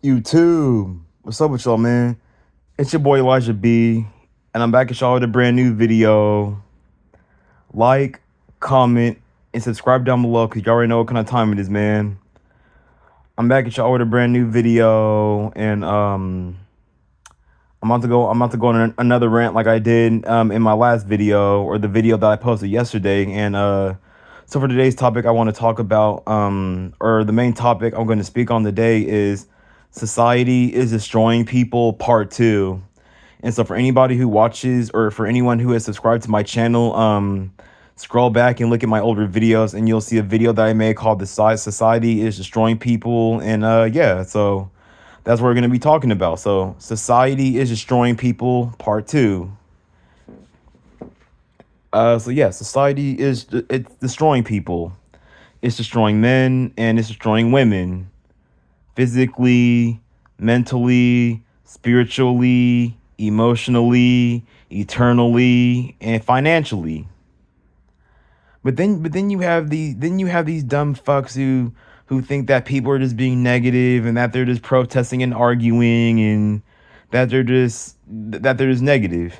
YouTube. What's up with y'all, man? It's your boy Elijah B, and I'm back at y'all with a brand new video. Like, comment, and subscribe down below because you already know what kind of time it is, man. I'm back at y'all with a brand new video, and I'm about to go on another rant like I did in my last video, or the video that I posted yesterday. And so for today's topic, I want to talk about or the main topic I'm going to speak on today is society is destroying people, part 2. And so for anybody who watches, or for anyone who has subscribed to my channel, scroll back and look at my older videos and you'll see a video that I made called "The Size Society is Destroying People." And yeah, so that's what we're going to be talking about. So society is destroying people, part 2. So yeah, society is it's destroying people. It's destroying men and it's destroying women, physically, mentally, spiritually, emotionally, eternally, and financially. But then you have these dumb fucks who think that people are just being negative and that they're just protesting and arguing and that they're just negative.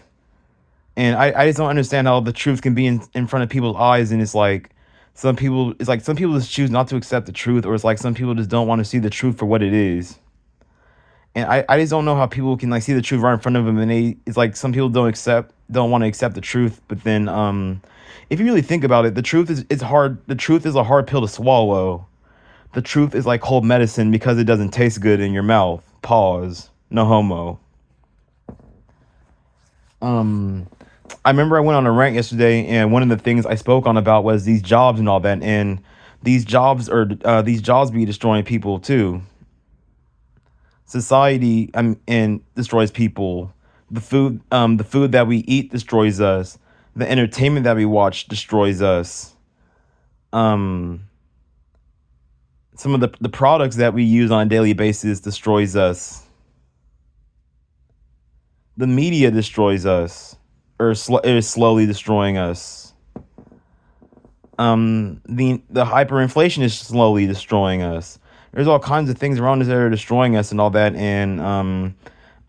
And I just don't understand how the truth can be in front of people's eyes, and some people just choose not to accept the truth, or it's like some people just don't want to see the truth for what it is. And I just don't know how people can like see the truth right in front of them, and it's like some people don't want to accept the truth. But then if you really think about it, the truth is it's hard. The truth is a hard pill to swallow. The truth is like cold medicine because it doesn't taste good in your mouth. Pause. No homo. Um I remember I went on a rant yesterday, and one of the things I spoke on about was these jobs and all that, and these jobs be destroying people too. Society and destroys people. The food that we eat destroys us. The entertainment that we watch destroys us. Um, some of the products that we use on a daily basis destroys us. The media destroys us, or is slowly destroying us. The hyperinflation is slowly destroying us. There's all kinds of things around us that are destroying us and all that. And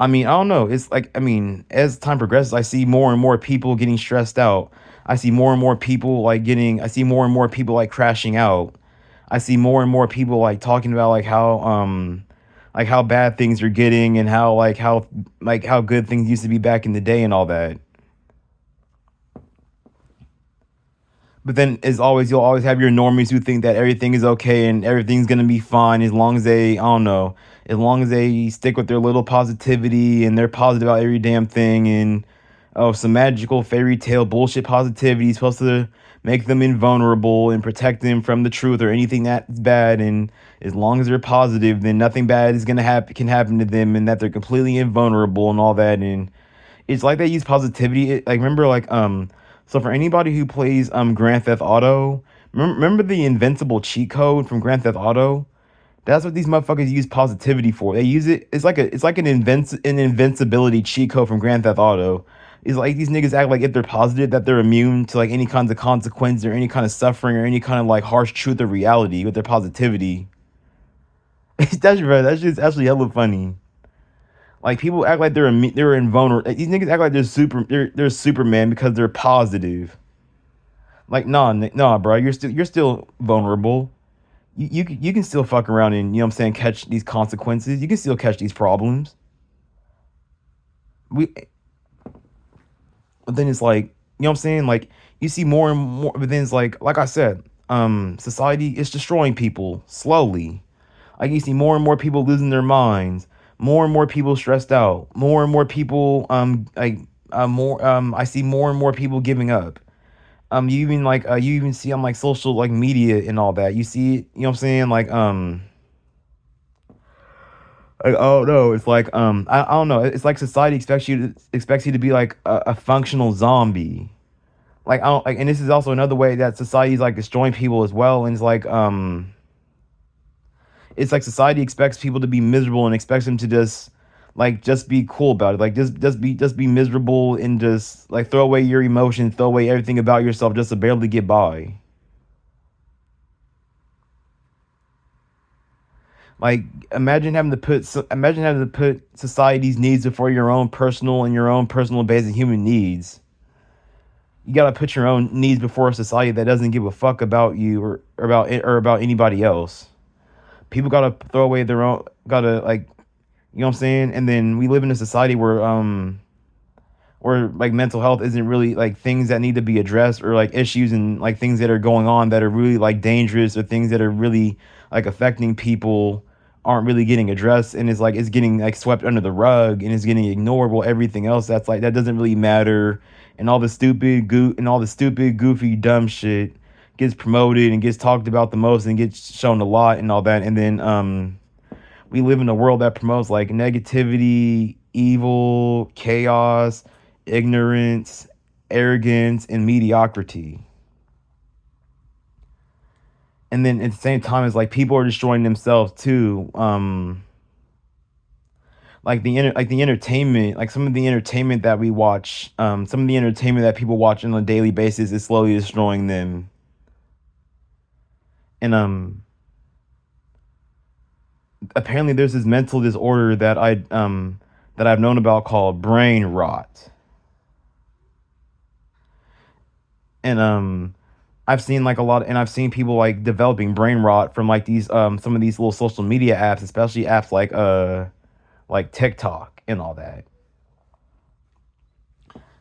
I mean, I don't know. It's like, I mean, as time progresses, I see more and more people getting stressed out. I see more and more people I see more and more people like crashing out. I see more and more people like talking about like how bad things are getting, and how good things used to be back in the day and all that. But then, as always, you'll always have your normies who think that everything is okay and everything's gonna be fine as long as I don't know, as long as they stick with their little positivity and they're positive about every damn thing. And oh, some magical fairy tale bullshit positivity is supposed to make them invulnerable and protect them from the truth or anything that's bad. And as long as they're positive, then nothing bad is gonna happen can happen to them, and that they're completely invulnerable and all that. And it's like they use positivity. Like remember, so for anybody who plays Grand Theft Auto, remember the invincible cheat code from Grand Theft Auto? That's what these motherfuckers use positivity for. They use it. It's like an invincibility cheat code from Grand Theft Auto. It's like these niggas act like if they're positive that they're immune to like any kinds of consequences or any kind of suffering or any kind of like harsh truth or reality with their positivity. That's right. That shit's actually hella funny. Like people act like they're invulnerable. Like, these niggas act like they're Superman because they're positive. Like nah, bro. You're still vulnerable. You can still fuck around and, you know what I'm saying, catch these consequences. You can still catch these problems. We But then it's like, you know what I'm saying? Like you see more and more, but then it's like I said, society is destroying people slowly. Like you see more and more people losing their minds, more and more people stressed out, more and more people more I see more and more people giving up. You even see on like social like media and all that. You see, you know what I'm saying? Like oh no, it's like I don't know. It's like society expects you to be like a functional zombie. Like I don't like, and this is also another way that society is like destroying people as well. And it's like society expects people to be miserable and expects them to just be cool about it. Like just be miserable and just like throw away your emotions, throw away everything about yourself just to barely get by. Like imagine having to put society's needs before your own personal and your own personal basic human needs. You gotta put your own needs before a society that doesn't give a fuck about you or about anybody else. People gotta throw away their own. Gotta like, you know what I'm saying? And then we live in a society where like mental health isn't really like things that need to be addressed, or like issues and like things that are going on that are really like dangerous, or things that are really like affecting people aren't really getting addressed, and it's like it's getting like swept under the rug and it's getting ignored while everything else that's like that doesn't really matter, and all the stupid goofy dumb shit gets promoted and gets talked about the most and gets shown a lot and all that. And then we live in a world that promotes like negativity, evil, chaos, ignorance, arrogance, and mediocrity. And then at the same time, it's like people are destroying themselves too. Like the entertainment, like some of the entertainment that we watch, some of the entertainment that people watch on a daily basis is slowly destroying them. And apparently there's this mental disorder that I've known about called brain rot. And I've seen people like developing brain rot from like these some of these little social media apps, especially apps like TikTok and all that.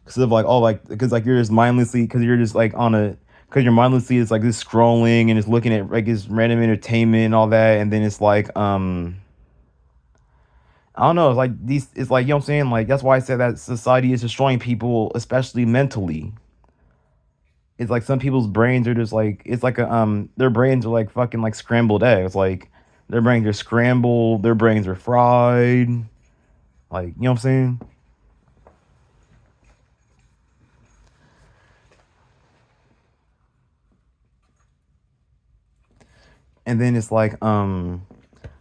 Because of like all like because like you're just mindlessly because you're just like on a because you're mindlessly it's like just scrolling and just looking at like this random entertainment and all that, and then it's like I don't know, it's like these it's like, you know what I'm saying? Like that's why I said that society is destroying people, especially mentally. It's like some people's brains are just like it's like a their brains are like fucking like scrambled eggs. Like their brains are scrambled, their brains are fried. Like, you know what I'm saying? And then it's like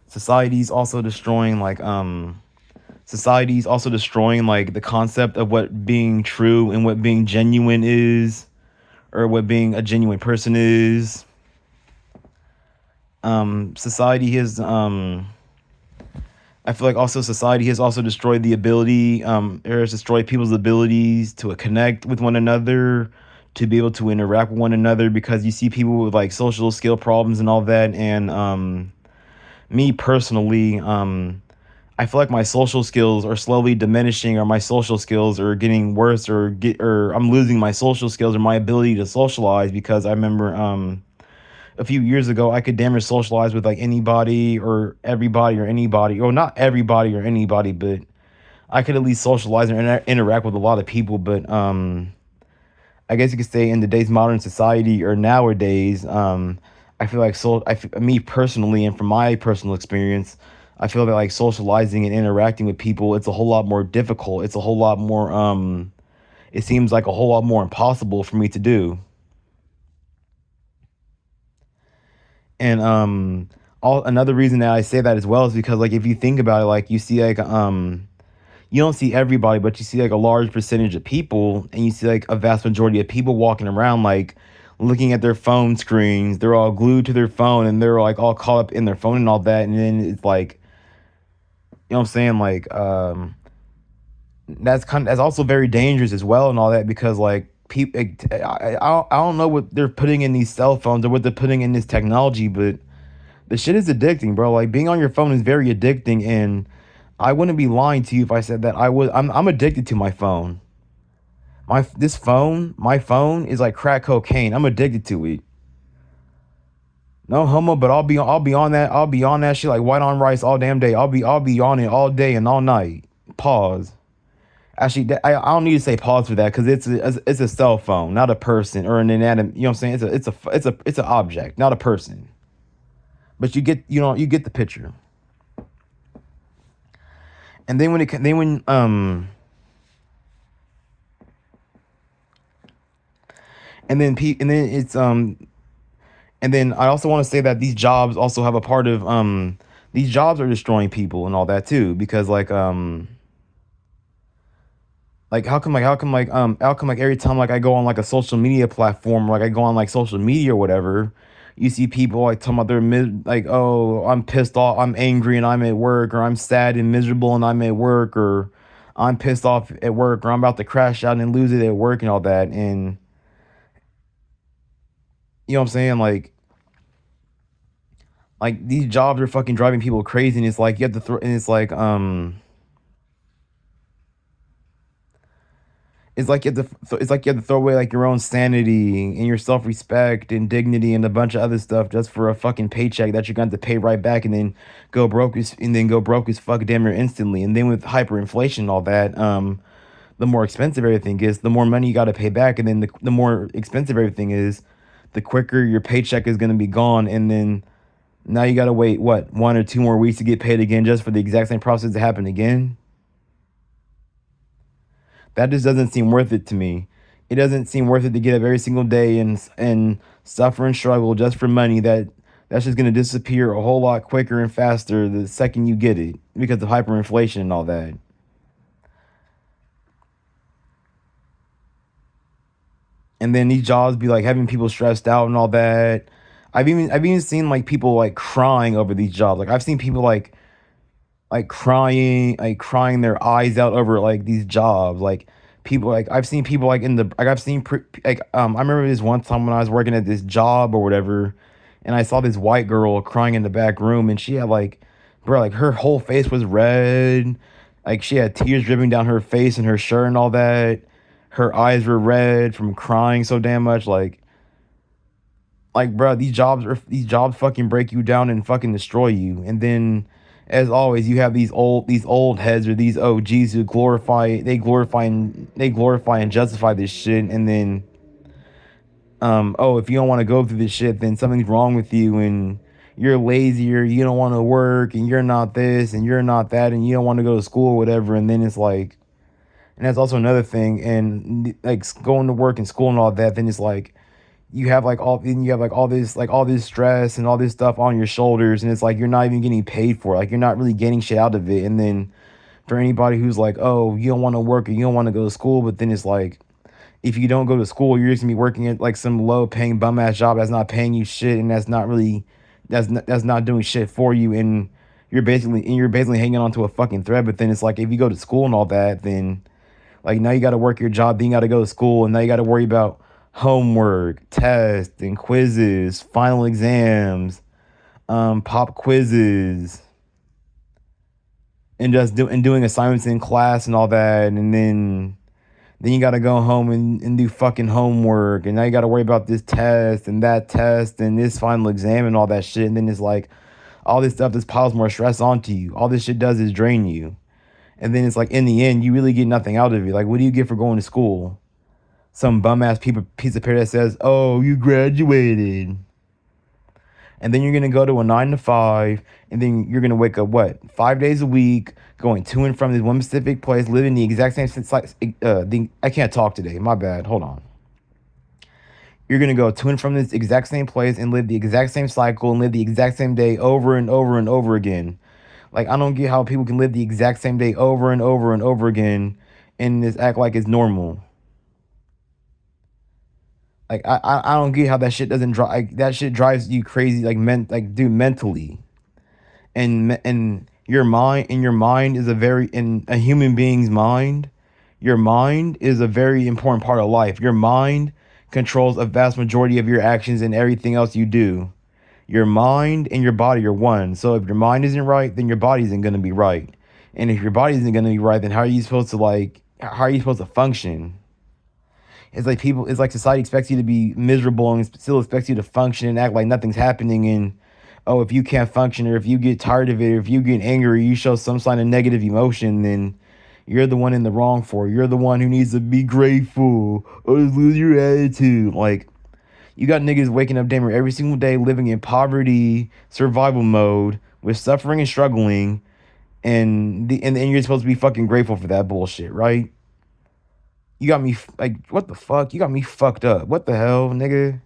society's also destroying like society's also destroying like the concept of what being true and what being genuine is, or what being a genuine person is. Society has I feel like also society has also destroyed the ability, or has destroyed people's abilities to connect with one another, to be able to interact with one another, because you see people with like social skill problems and all that. And me personally, I feel like my social skills are slowly diminishing, or my social skills are getting worse, or I'm losing my social skills or my ability to socialize, because I remember a few years ago, I could damn near socialize with like anybody or everybody or anybody, or not everybody or anybody, but I could at least socialize and interact with a lot of people. But I guess you could say in today's modern society or nowadays, I feel like me personally, and from my personal experience, I feel that like socializing and interacting with people, it's a whole lot more difficult. It's a whole lot more. It seems like a whole lot more impossible for me to do. And all another reason that I say that as well is because like if you think about it, like you see like you don't see everybody, but you see like a large percentage of people, and you see like a vast majority of people walking around like looking at their phone screens. They're all glued to their phone and they're like all caught up in their phone and all that. And then it's like, you know what I'm saying? Like that's also very dangerous as well and all that, because like people I don't know what they're putting in these cell phones or what they're putting in this technology, but the shit is addicting, bro. Like being on your phone is very addicting, and I wouldn't be lying to you if I said that I'm addicted to my phone. My phone is like crack cocaine. I'm addicted to it. No homo, but I'll be on that shit like white on rice all damn day. I'll be on it all day and all night. Pause. Actually, I don't need to say pause for that, because it's a cell phone, not a person or an inanimate. You know what I'm saying? It's an object, not a person. But you get the picture. And then and then and then it's and then I also want to say that these jobs also have a part of these jobs are destroying people and all that too, because like how come like every time like I go on like a social media platform, like I go on like social media or whatever, You see people like talking about like, oh, I'm pissed off, I'm angry and I'm at work, or I'm sad and miserable and I'm at work, or I'm pissed off at work, or I'm about to crash out and lose it at work and all that. And you know what I'm saying? Like these jobs are fucking driving people crazy, and it's like you have to throw, and it's like you have to it's like you have to throw away like your own sanity and your self-respect and dignity and a bunch of other stuff just for a fucking paycheck that you're going to have to pay right back, and then go broke as fuck damn near instantly. And then with hyperinflation and all that, the more expensive everything is, the more money you got to pay back, and then the more expensive everything is, the quicker your paycheck is going to be gone, and then now you got to wait what 1 or 2 more weeks to get paid again just for the exact same process to happen again. That just doesn't seem worth it to me. It doesn't seem worth it to get up every single day and suffer and struggle just for money that's just gonna disappear a whole lot quicker and faster the second you get it because of hyperinflation and all that. And then these jobs be like having people stressed out and all that. I've even seen like people like crying over these jobs. Like I've seen people like crying their eyes out over like these jobs. Like people like I've seen people like in the like I've seen I remember this one time when I was working at this job or whatever, and I saw this white girl crying in the back room, and she had like, bro, like her whole face was red, like she had tears dripping down her face and her shirt and all that. Her eyes were red from crying so damn much. Like, bro, these jobs fucking break you down and fucking destroy you. And then, as always, you have these old heads or these OGs who glorify and justify this shit. And then, oh, if you don't want to go through this shit, then something's wrong with you, and you're lazy, or you don't want to work, and you're not this and you're not that, and you don't want to go to school or whatever. And then it's like, and that's also another thing. And like going to work and school and all that, then it's like you have all this stress and all this stuff on your shoulders, and it's like you're not even getting paid for it. Like you're not really getting shit out of it. And then for anybody who's like, oh, you don't want to work or you don't want to go to school, but then it's like if you don't go to school, you're just gonna be working at like some low paying bum ass job that's not paying you shit, and that's not doing shit for you. And you're basically hanging on to a fucking thread. But then it's like if you go to school and all that, then like now you got to work your job, then you got to go to school, and now you got to worry about homework, tests, and quizzes, final exams, pop quizzes, and doing assignments in class and all that. And then you got to go home and do fucking homework, and now you got to worry about this test and that test and this final exam and all that shit. And then it's like all this stuff just piles more stress onto you. All this shit does is drain you. And then it's like in the end, you really get nothing out of it. Like, what do you get for going to school? Some bum ass piece of paper that says, "Oh, you graduated," and then you're gonna go to a 9 to 5, and then you're gonna wake up what 5 days a week, going to and from this one specific place, living the exact same I can't talk today. My bad. Hold on. You're gonna go to and from this exact same place and live the exact same cycle and live the exact same day over and over and over again. Like I don't get how people can live the exact same day over and over and over again and just act like it's normal. Like I don't get how that shit doesn't drive like, that shit drives you crazy dude mentally. And your mind is in a human being's mind. Your mind is a very important part of life. Your mind controls a vast majority of your actions and everything else you do. Your mind and your body are one. So if your mind isn't right, then your body isn't going to be right. And if your body isn't going to be right, then how are you supposed to function? It's like society expects you to be miserable and still expects you to function and act like nothing's happening. And oh, if you can't function, or if you get tired of it, or if you get angry, you show some sign of negative emotion, then you're the one in the wrong for it. You're the one who needs to be grateful or just lose your attitude. Like, you got niggas waking up damn near every single day living in poverty, survival mode, with suffering and struggling, and you're supposed to be fucking grateful for that bullshit, right? You got me like, what the fuck? You got me fucked up. What the hell, nigga?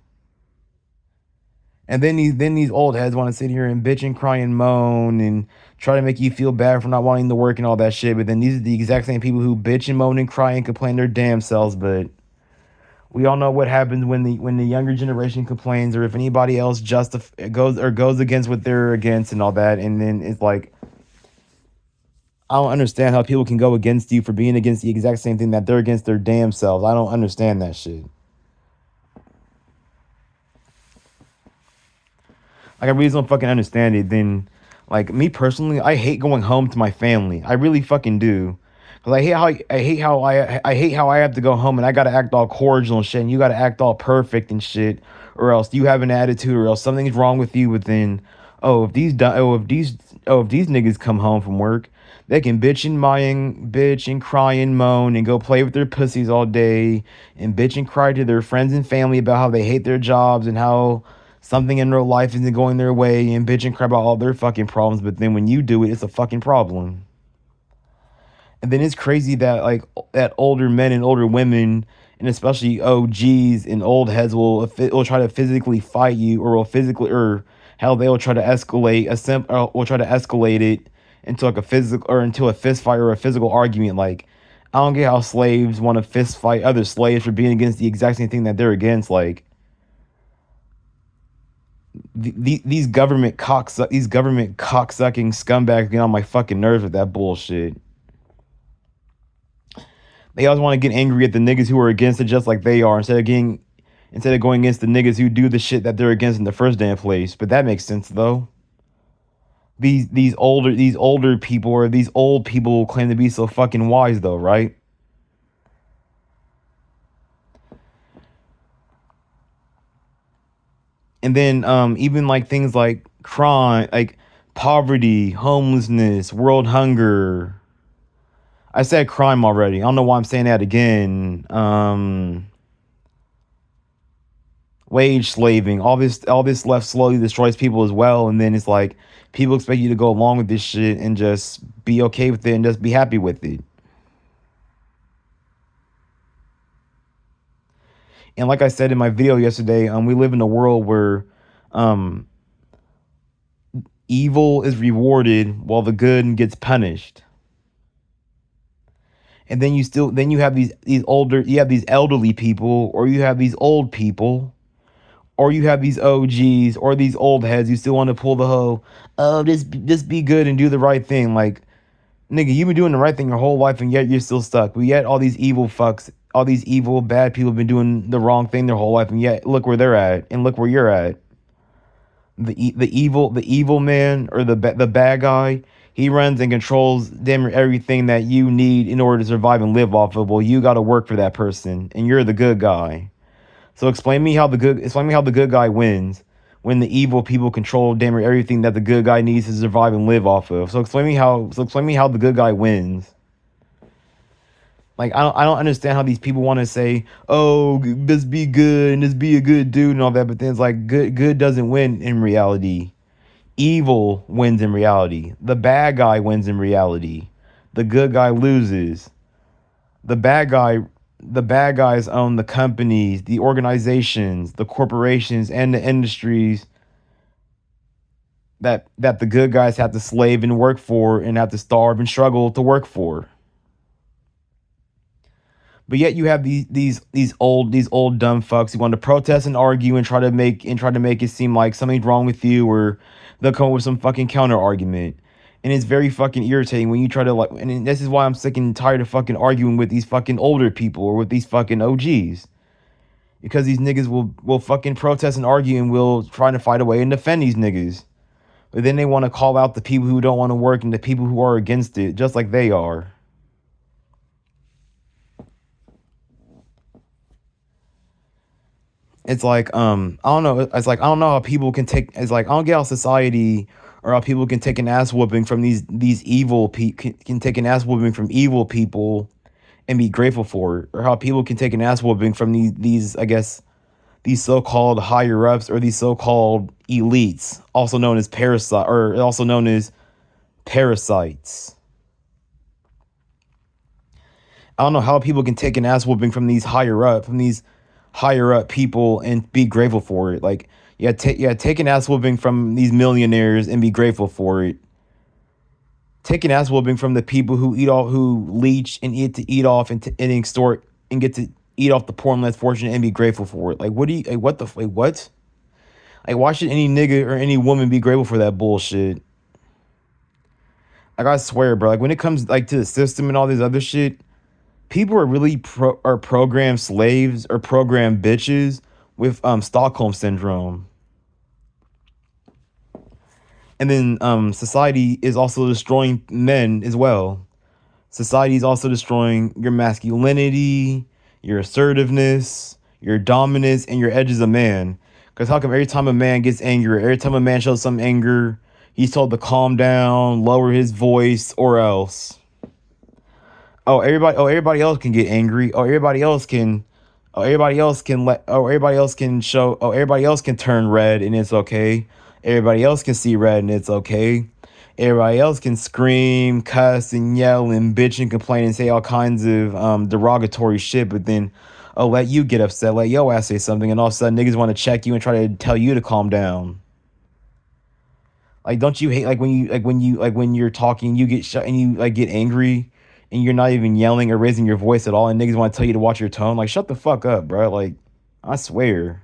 And then these old heads want to sit here and bitch and cry and moan and try to make you feel bad for not wanting to work and all that shit. But then these are the exact same people who bitch and moan and cry and complain their damn selves. But We all know what happens when the younger generation complains, or if anybody else goes against what they're against and all that, and then it's like I don't understand how people can go against you for being against the exact same thing that they're against their damn selves. I don't understand that shit. Like I really don't fucking understand it. Then, like me personally, I hate going home to my family. I really fucking do. Cause I hate how I have to go home and I gotta act all cordial and shit, and you gotta act all perfect and shit, or else you have an attitude, or else something's wrong with you. But then, if these niggas come home from work, they can bitch and cry and moan and go play with their pussies all day and bitch and cry to their friends and family about how they hate their jobs and how something in their life isn't going their way and bitch and cry about all their fucking problems. But then when you do it, it's a fucking problem. And then it's crazy that like that older men and older women, and especially OGs and old heads will try to physically fight you, or will physically, or hell, they will try to will try to escalate it into like a physical, or into a fist fight or a physical argument. Like I don't get how slaves want to fist fight other slaves for being against the exact same thing that they're against. Like these these government cocksucking scumbags get on my fucking nerves with that bullshit. They always want to get angry at the niggas who are against it just like they are, instead of going against the niggas who do the shit that they're against in the first damn place. But that makes sense though. These older people, or these old people, claim to be so fucking wise though, right? And then even like things like crime, like poverty, homelessness, world hunger. I said crime already. I don't know why I'm saying that again. Wage slaving, all this left slowly destroys people as well. And then it's like people expect you to go along with this shit and just be okay with it and just be happy with it. And like I said in my video yesterday, we live in a world where evil is rewarded while the good gets punished. And then you have these elderly people, or you have these old people, or you have these OGs or these old heads. You still want to pull the whole, oh, just be good and do the right thing. Like, nigga, you've been doing the right thing your whole life, and yet you're still stuck. But yet all these evil fucks, all these evil bad people have been doing the wrong thing their whole life, and yet look where they're at, and look where you're at. The evil man, or the bad guy, he runs and controls damn near everything that you need in order to survive and live off of. Well, you got to work for that person, and you're the good guy. So explain me how the good guy wins when the evil people control damn near everything that the good guy needs to survive and live off of. So explain me how the good guy wins. Like I don't understand how these people want to say, "Oh, just be good and just be a good dude" and all that, but then it's like good doesn't win in reality. Evil wins in reality. The bad guy wins in reality. The good guy loses. The bad guys own the companies, the organizations, the corporations, and the industries that the good guys have to slave and work for, and have to starve and struggle to work for. But yet you have these old dumb fucks who want to protest and argue and try to make it seem like something's wrong with you, or they'll come up with some fucking counter argument. And it's very fucking irritating when you try to, like, and this is why I'm sick and tired of fucking arguing with these fucking older people or with these fucking OGs. Because these niggas will fucking protest and argue and will try to fight away and defend these niggas. But then they want to call out the people who don't want to work and the people who are against it, just like they are. It's like I don't know. It's like I don't know how people can take. It's like I don't get how society, or how people can take an ass whooping from these evil can take an ass whooping from evil people and be grateful for it, or how people can take an ass whooping from these I guess these so-called higher ups, or these so-called elites, also known as parasites. I don't know how people can take an ass whooping from these higher up people and be grateful for it. Like, take an ass whooping from these millionaires and be grateful for it. Take an ass whooping from the people who leech and eat off and extort and get to eat off the poor and less fortunate and be grateful for it. Like, what do you, like, what the, like, what? Like, why should any nigga or any woman be grateful for that bullshit? Like, I swear, bro, like, when it comes, like, to the system and all this other shit, people are really are programmed slaves or programmed bitches with Stockholm syndrome. And then society is also destroying men as well. Society is also destroying your masculinity, your assertiveness, your dominance, and your edge as a man. Because how come every time a man gets angry, every time a man shows some anger, he's told to calm down, lower his voice, or else? Everybody else can get angry. Everybody else can turn red and it's okay. Everybody else can see red and it's okay. Everybody else can scream, cuss, and yell and bitch and complain and say all kinds of derogatory shit, but then let you get upset, let yo ass say something, and all of a sudden niggas want to check you and try to tell you to calm down. Like, don't you hate when you're talking, you get shut and you like get angry and you're not even yelling or raising your voice at all, and niggas want to tell you to watch your tone? Like, shut the fuck up, bro. Like, I swear.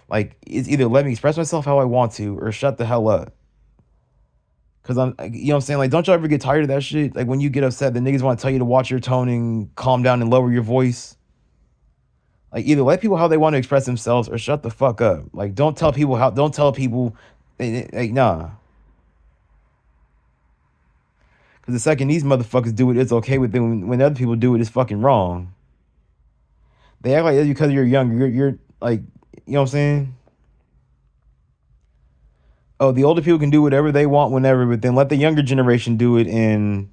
Like, it's either let me express myself how I want to or shut the hell up. Cause you know what I'm saying? Like, don't y'all ever get tired of that shit? Like, when you get upset, the niggas want to tell you to watch your tone and calm down and lower your voice. Like, either let people how they want to express themselves or shut the fuck up. Like, don't tell people, like, nah. Because the second these motherfuckers do it, it's okay with them. When other people do it, it's fucking wrong. They act like it's because you're younger. You're like, you know what I'm saying? Oh, the older people can do whatever they want whenever, but then let the younger generation do it, and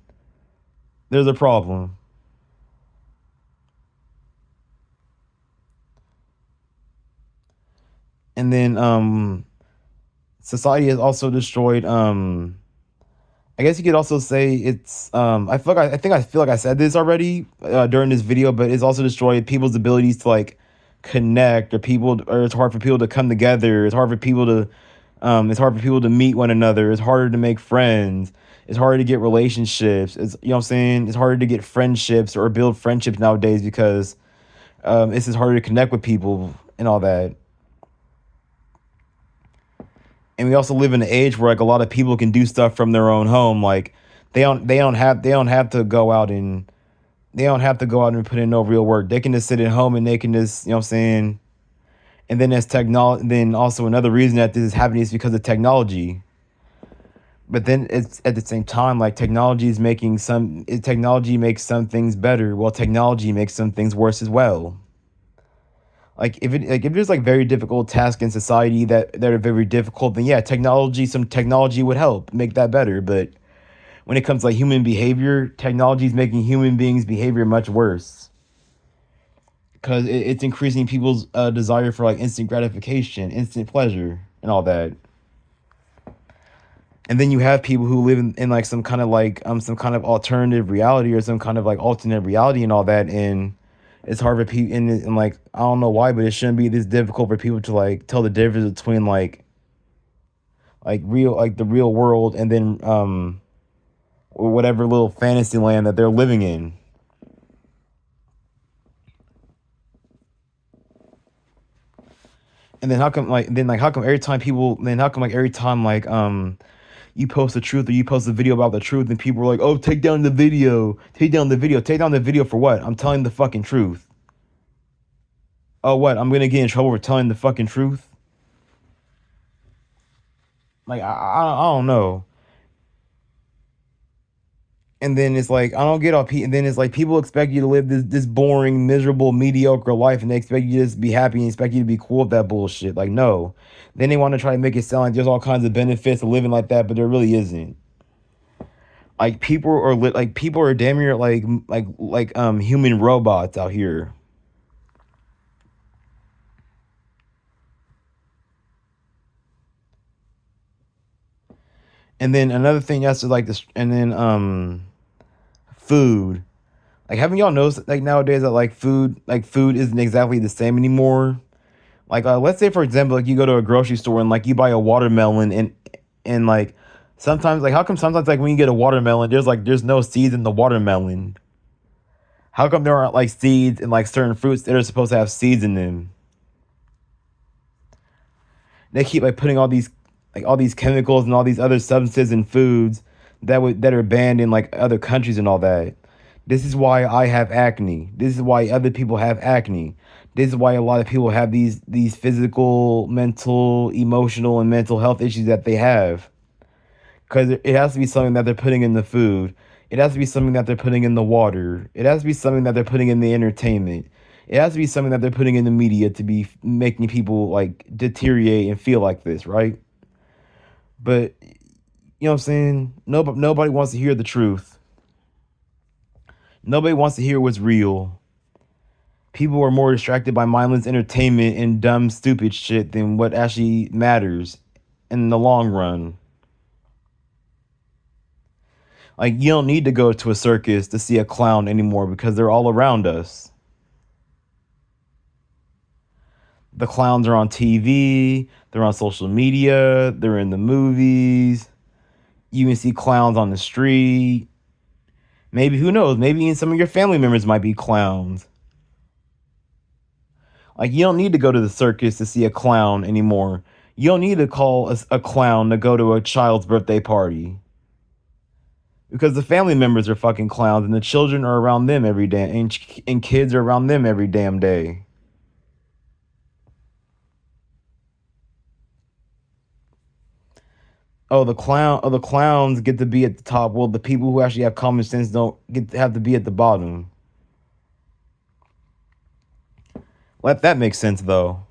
there's a problem. And then society has also destroyed I guess you could also say it's I feel like I said this already during this video, but it's also destroyed people's abilities to like connect, or it's hard for people to come together. It's hard for people to meet one another. It's harder to make friends. It's harder to get relationships. It's, you know what I'm saying? It's harder to get friendships or build friendships nowadays because it's just harder to connect with people and all that. And we also live in an age where like a lot of people can do stuff from their own home. Like they don't have to go out and put in no real work. They can just sit at home and they can just, you know what I'm saying? And then as technology, then also another reason that this is happening is because of technology. But then it's at the same time like technology makes some things better, while technology makes some things worse as well. Like if there's like very difficult tasks in society that are very difficult, then yeah, some technology would help make that better. But when it comes to like human behavior, technology is making human beings' behavior much worse because it's increasing people's desire for like instant gratification, instant pleasure, and all that. And then you have people who live in like some kind of alternative reality or some kind of like alternate reality and all that, and it's hard for people, and like I don't know why, but it shouldn't be this difficult for people to like tell the difference between the real world and then or whatever little fantasy land that they're living in. And then how come every time you post the truth or you post a video about the truth and people are like, oh, take down the video, for what? I'm telling the fucking truth. Oh, what? I'm gonna get in trouble for telling the fucking truth? Like, I don't know. And then it's like, I don't get all and then it's like people expect you to live this boring, miserable, mediocre life, and they expect you to just be happy and expect you to be cool with that bullshit. Like, no. Then they want to try to make it sound like there's all kinds of benefits to living like that, but there really isn't. Like people are damn near human robots out here. And then another thing that's like this, and then food. Like, haven't y'all noticed like nowadays that food isn't exactly the same anymore? Like, let's say for example, like you go to a grocery store and like you buy a watermelon, and like sometimes like how come sometimes like when you get a watermelon, there's no seeds in the watermelon? How come there aren't like seeds and like certain fruits that are supposed to have seeds in them? They keep like putting all these chemicals and all these other substances in foods that are banned in like other countries and all that. This is why I have acne. This is why other people have acne. This is why a lot of people have these physical, mental, emotional, and mental health issues that they have. Because it has to be something that they're putting in the food. It has to be something that they're putting in the water. It has to be something that they're putting in the entertainment. It has to be something that they're putting in the media to be making people like deteriorate and feel like this, right? But you know what I'm saying? Nobody wants to hear the truth. Nobody wants to hear what's real. People are more distracted by mindless entertainment and dumb, stupid shit than what actually matters in the long run. Like, you don't need to go to a circus to see a clown anymore because they're all around us. The clowns are on TV, they're on social media, they're in the movies. You can see clowns on the street. Maybe, who knows, maybe even some of your family members might be clowns. Like, you don't need to go to the circus to see a clown anymore. You don't need to call a clown to go to a child's birthday party. Because the family members are fucking clowns and the children are around them every day and kids are around them every damn day. The clowns get to be at the top. Well, the people who actually have common sense don't get to have to be at the bottom. Let that make sense though.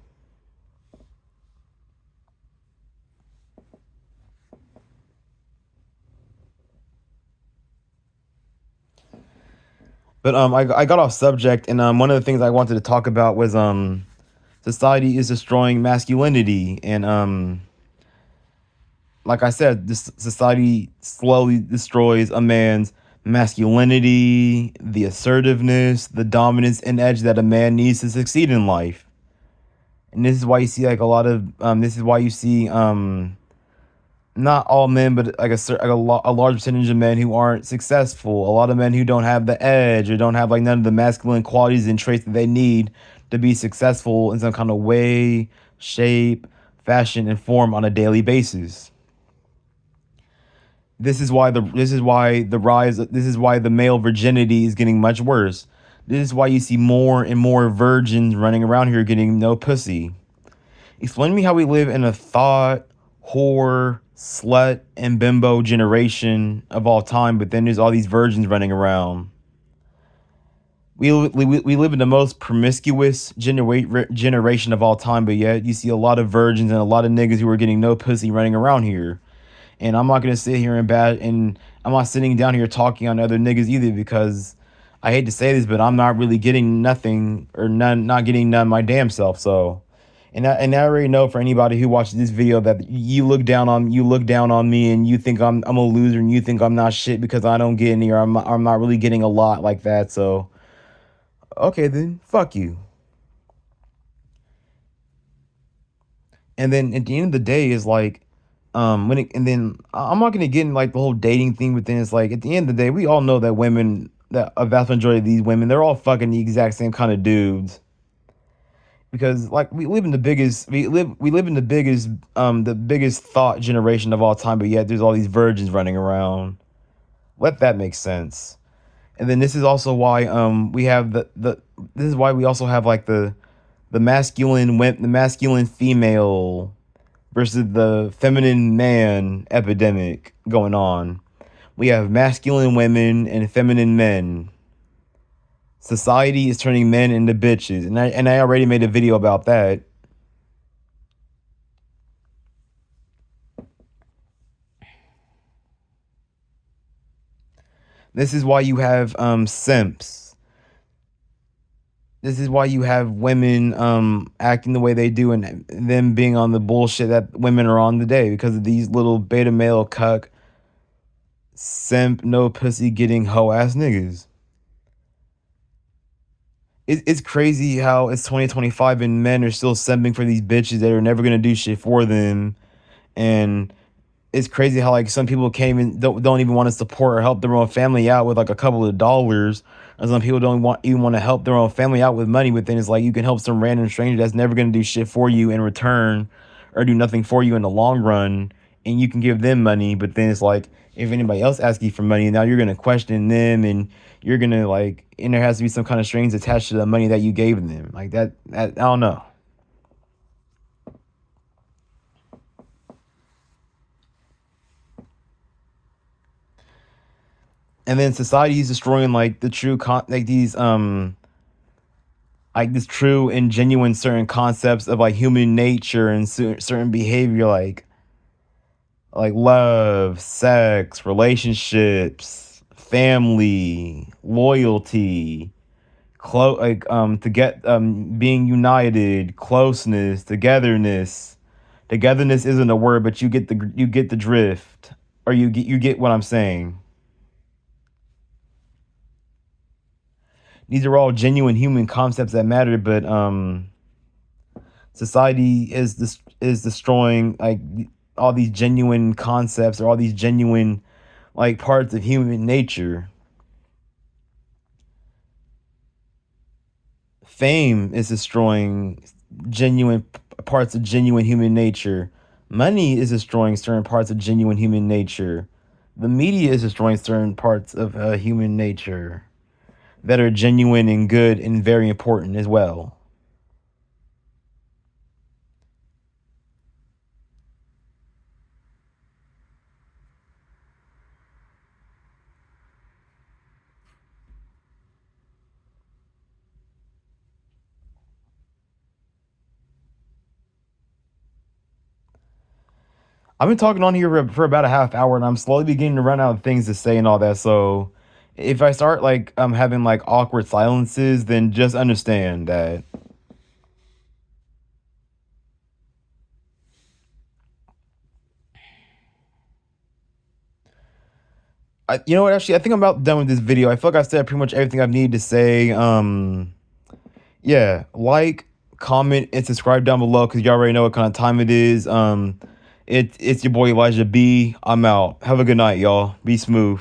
But I got off subject, and one of the things I wanted to talk about was society is destroying masculinity, and like I said, this society slowly destroys a man's masculinity, the assertiveness, the dominance and edge that a man needs to succeed in life. And this is why you see like a lot of this is why you see not all men, but like a large percentage of men who aren't successful. A lot of men who don't have the edge or don't have like none of the masculine qualities and traits that they need to be successful in some kind of way, shape, fashion, and form on a daily basis. This is why the male virginity is getting much worse. This is why you see more and more virgins running around here getting no pussy. Explain to me how we live in a thought, whore, slut, and bimbo generation of all time, but then there's all these virgins running around. We live in the most promiscuous generation of all time, but yet you see a lot of virgins and a lot of niggas who are getting no pussy running around here. And I'm not gonna sit here and I'm not sitting down here talking on other niggas either because I hate to say this, but I'm not really getting nothing or not getting none my damn self. So, and I already know for anybody who watches this video that you look down on me and you think I'm a loser and you think I'm not shit because I don't get any or I'm not really getting a lot like that. So, okay then, fuck you. And then at the end of the day is like and then I'm not gonna get in like the whole dating thing, but then it's like at the end of the day, we all know that that a vast majority of these women, they're all fucking the exact same kind of dudes. Because like we live in the biggest thought generation of all time, but yet there's all these virgins running around. Let that make sense. And then this is also why we have the this is why we also have like the masculine female versus the feminine man epidemic going on. We have masculine women and feminine men. Society is turning men into bitches, and I already made a video about that. This is why you have simps. This is why you have women acting the way they do and them being on the bullshit that women are on today because of these little beta male cuck simp no pussy getting hoe ass niggas. It's crazy how it's 2025 and men are still simping for these bitches that are never gonna do shit for them, and it's crazy how like some people can't even don't even want to support or help their own family out with like a couple of dollars. And some people don't even want to help their own family out with money. But then it's like you can help some random stranger that's never gonna do shit for you in return, or do nothing for you in the long run, and you can give them money. But then it's like if anybody else asks you for money, now you're gonna question them, and you're gonna like, and there has to be some kind of strings attached to the money that you gave them. Like that I don't know. And then society is destroying like the like these like this true and genuine certain concepts of like human nature and certain behavior, like love, sex, relationships, family, loyalty, to get being united, closeness, togetherness. Togetherness isn't a word, but you get the drift, or you get what I'm saying. These are all genuine human concepts that matter, but society is destroying like all these genuine concepts, or all these genuine like parts of human nature. Fame is destroying parts of genuine human nature. Money is destroying certain parts of genuine human nature. The media is destroying certain parts of human nature that are genuine and good and very important as well. I've been talking on here for about a half hour, and I'm slowly beginning to run out of things to say and all that. So if I start like having like awkward silences, then just understand that. You know what? Actually, I think I'm about done with this video. I feel like I've said pretty much everything I've needed to say. Yeah, like, comment, and subscribe down below because you already know what kind of time it is. It's your boy Elijah B. I'm out. Have a good night, y'all. Be smooth.